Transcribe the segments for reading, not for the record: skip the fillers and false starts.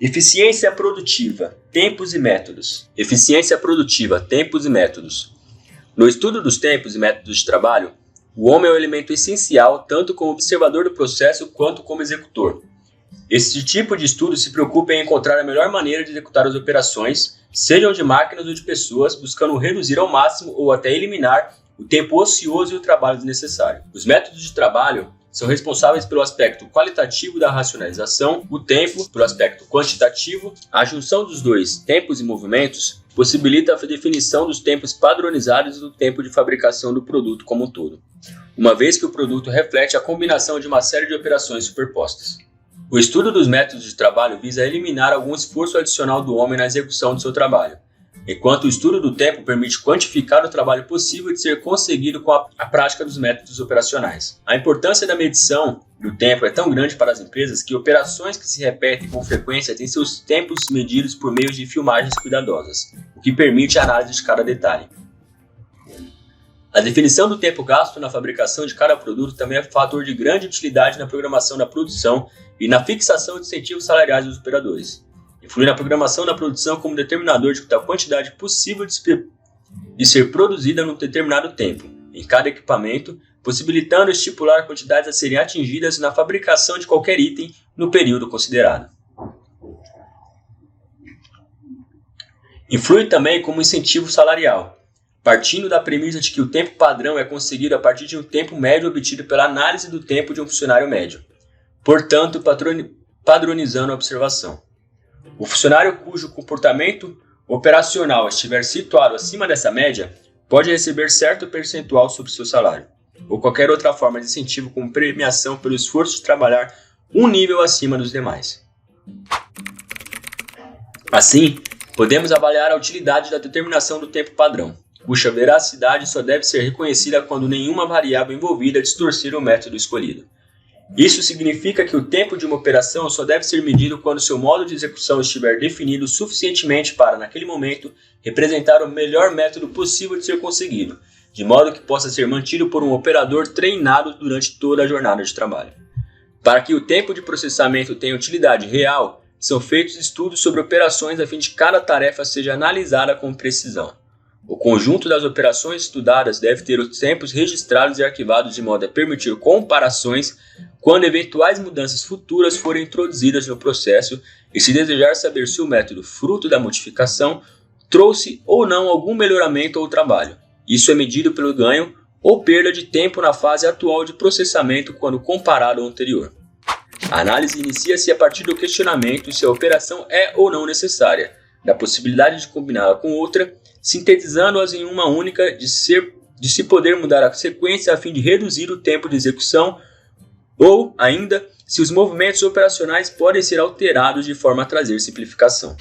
Eficiência produtiva, tempos e métodos. Eficiência produtiva, tempos e métodos. No estudo dos tempos e métodos de trabalho, o homem é um elemento essencial tanto como observador do processo quanto como executor. Esse tipo de estudo se preocupa em encontrar a melhor maneira de executar as operações, sejam de máquinas ou de pessoas, buscando reduzir ao máximo ou até eliminar o tempo ocioso e o trabalho desnecessário. Os métodos de trabalho são responsáveis pelo aspecto qualitativo da racionalização, o tempo, pelo aspecto quantitativo. A junção dos dois, tempos e movimentos, possibilita a definição dos tempos padronizados e do tempo de fabricação do produto como um todo, uma vez que o produto reflete a combinação de uma série de operações superpostas. O estudo dos métodos de trabalho visa eliminar algum esforço adicional do homem na execução do seu trabalho, enquanto o estudo do tempo permite quantificar o trabalho possível de ser conseguido com a prática dos métodos operacionais. A importância da medição do tempo é tão grande para as empresas que operações que se repetem com frequência têm seus tempos medidos por meio de filmagens cuidadosas, o que permite a análise de cada detalhe. A definição do tempo gasto na fabricação de cada produto também é fator de grande utilidade na programação da produção e na fixação de incentivos salariais dos operadores. Influi na programação da produção como determinador da quantidade possível de ser produzida num determinado tempo, em cada equipamento, possibilitando estipular quantidades a serem atingidas na fabricação de qualquer item no período considerado. Influi também como incentivo salarial, partindo da premissa de que o tempo padrão é conseguido a partir de um tempo médio obtido pela análise do tempo de um funcionário médio, portanto padronizando a observação. O funcionário cujo comportamento operacional estiver situado acima dessa média pode receber certo percentual sobre seu salário, ou qualquer outra forma de incentivo como premiação pelo esforço de trabalhar um nível acima dos demais. Assim, podemos avaliar a utilidade da determinação do tempo padrão, cuja veracidade só deve ser reconhecida quando nenhuma variável envolvida distorcer o método escolhido. Isso significa que o tempo de uma operação só deve ser medido quando seu modo de execução estiver definido suficientemente para, naquele momento, representar o melhor método possível de ser conseguido, de modo que possa ser mantido por um operador treinado durante toda a jornada de trabalho. Para que o tempo de processamento tenha utilidade real, são feitos estudos sobre operações a fim de que cada tarefa seja analisada com precisão. O conjunto das operações estudadas deve ter os tempos registrados e arquivados de modo a permitir comparações quando eventuais mudanças futuras forem introduzidas no processo e se desejar saber se o método fruto da modificação trouxe ou não algum melhoramento ao trabalho. Isso é medido pelo ganho ou perda de tempo na fase atual de processamento quando comparado ao anterior. A análise inicia-se a partir do questionamento se a operação é ou não necessária, da possibilidade de combiná-la com outra, sintetizando-as em uma única de se poder mudar a sequência a fim de reduzir o tempo de execução, ou, ainda, se os movimentos operacionais podem ser alterados de forma a trazer simplificação.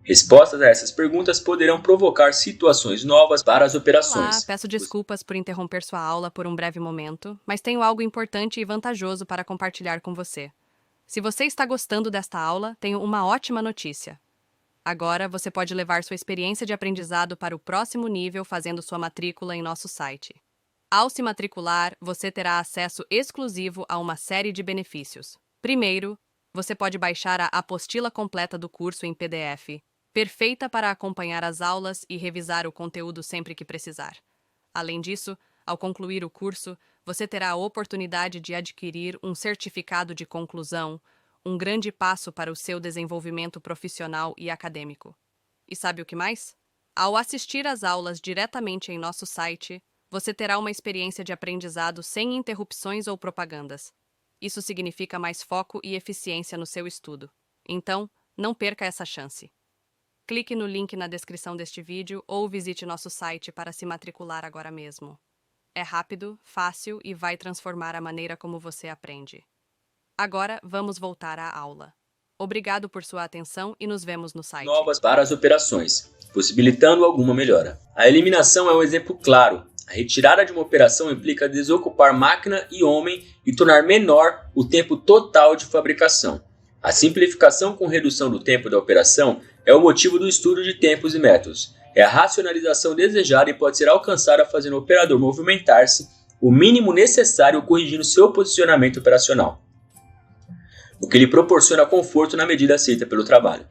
Respostas a essas perguntas poderão provocar situações novas para as operações. Olá, peço desculpas por interromper sua aula por um breve momento, mas tenho algo importante e vantajoso para compartilhar com você. Se você está gostando desta aula, tenho uma ótima notícia. Agora, você pode levar sua experiência de aprendizado para o próximo nível fazendo sua matrícula em nosso site. Ao se matricular, você terá acesso exclusivo a uma série de benefícios. Primeiro, você pode baixar a apostila completa do curso em PDF, perfeita para acompanhar as aulas e revisar o conteúdo sempre que precisar. Além disso, ao concluir o curso, você terá a oportunidade de adquirir um certificado de conclusão, um grande passo para o seu desenvolvimento profissional e acadêmico. E sabe o que mais? Ao assistir às aulas diretamente em nosso site, você terá uma experiência de aprendizado sem interrupções ou propagandas. Isso significa mais foco e eficiência no seu estudo. Então, não perca essa chance. Clique no link na descrição deste vídeo ou visite nosso site para se matricular agora mesmo. É rápido, fácil e vai transformar a maneira como você aprende. Agora, vamos voltar à aula. Obrigado por sua atenção e nos vemos no site. Novas para as operações, possibilitando alguma melhora. A eliminação é um exemplo claro. A retirada de uma operação implica desocupar máquina e homem e tornar menor o tempo total de fabricação. A simplificação com redução do tempo da operação é o motivo do estudo de tempos e métodos. É a racionalização desejada e pode ser alcançada fazendo o operador movimentar-se o mínimo necessário corrigindo seu posicionamento operacional. o que lhe proporciona conforto na medida aceita pelo trabalho.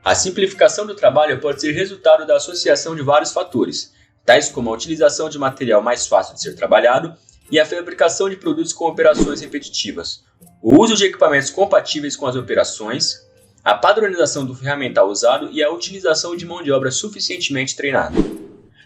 A simplificação do trabalho pode ser resultado da associação de vários fatores, tais como a utilização de material mais fácil de ser trabalhado e a fabricação de produtos com operações repetitivas, o uso de equipamentos compatíveis com as operações, a padronização do ferramental usado e a utilização de mão de obra suficientemente treinada.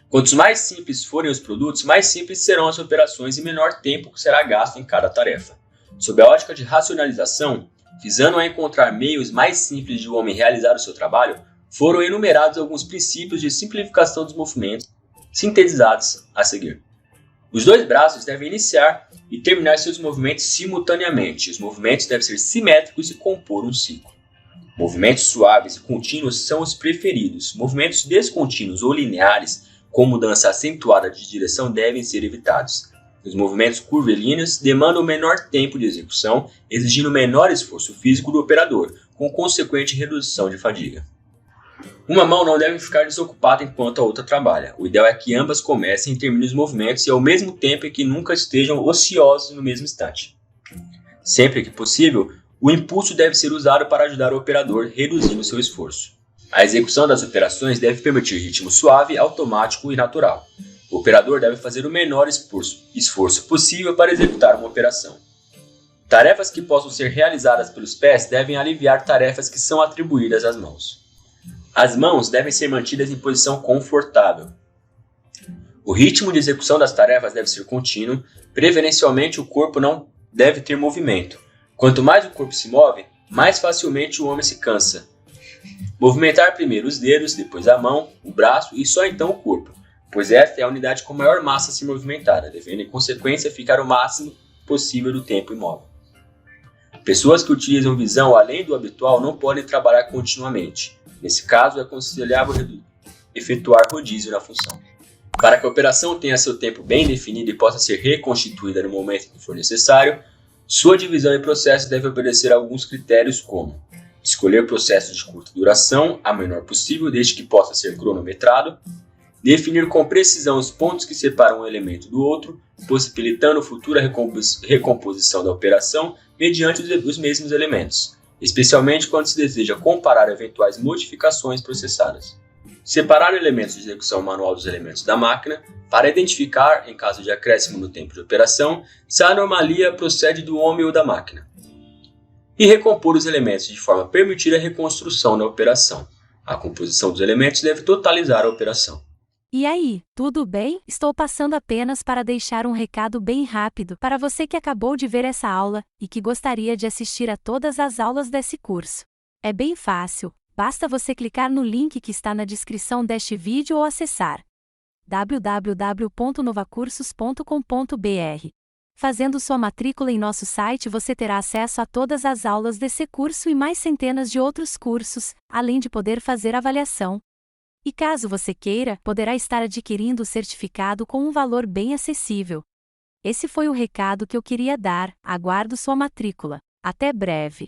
Quantos mais simples forem os produtos, mais simples serão as operações e menor tempo será gasto em cada tarefa. Sob a ótica de racionalização, visando a encontrar meios mais simples de o homem realizar o seu trabalho, foram enumerados alguns princípios de simplificação dos movimentos, sintetizados a seguir. Os dois braços devem iniciar e terminar seus movimentos simultaneamente. Os movimentos devem ser simétricos e compor um ciclo. Movimentos suaves e contínuos são os preferidos. Movimentos descontínuos ou lineares, com mudança acentuada de direção, devem ser evitados. Os movimentos curvilíneos demandam menor tempo de execução, exigindo menor esforço físico do operador, com consequente redução de fadiga. Uma mão não deve ficar desocupada enquanto a outra trabalha. O ideal é que ambas comecem e terminem os movimentos e ao mesmo tempo que nunca estejam ociosos no mesmo instante. Sempre que possível, o impulso deve ser usado para ajudar o operador, reduzindo seu esforço. A execução das operações deve permitir ritmo suave, automático e natural. O operador deve fazer o menor esforço possível para executar uma operação. Tarefas que possam ser realizadas pelos pés devem aliviar tarefas que são atribuídas às mãos. As mãos devem ser mantidas em posição confortável. O ritmo de execução das tarefas deve ser contínuo, preferencialmente o corpo não deve ter movimento. Quanto mais o corpo se move, mais facilmente o homem se cansa. Movimentar primeiro os dedos, depois a mão, o braço e só então o corpo, pois esta é a unidade com maior massa a ser movimentada, devendo em consequência ficar o máximo possível do tempo imóvel. Pessoas que utilizam visão além do habitual não podem trabalhar continuamente. Nesse caso, é aconselhável efetuar rodízio na função. Para que a operação tenha seu tempo bem definido e possa ser reconstituída no momento que for necessário, sua divisão em processos deve obedecer a alguns critérios como escolher processos de curta duração, a menor possível, desde que possa ser cronometrado, definir com precisão os pontos que separam um elemento do outro, possibilitando futura recomposição da operação mediante os mesmos elementos, especialmente quando se deseja comparar eventuais modificações processadas. Separar elementos de execução manual dos elementos da máquina para identificar, em caso de acréscimo no tempo de operação, se a anomalia procede do homem ou da máquina. E recompor os elementos de forma a permitir a reconstrução da operação. A composição dos elementos deve totalizar a operação. E aí, tudo bem? Estou passando apenas para deixar um recado bem rápido para você que acabou de ver essa aula e que gostaria de assistir a todas as aulas desse curso. É bem fácil, basta você clicar no link que está na descrição deste vídeo ou acessar www.novacursos.com.br. Fazendo sua matrícula em nosso site você terá acesso a todas as aulas desse curso e mais centenas de outros cursos, além de poder fazer avaliação. E caso você queira, poderá estar adquirindo o certificado com um valor bem acessível. Esse foi o recado que eu queria dar, aguardo sua matrícula. Até breve!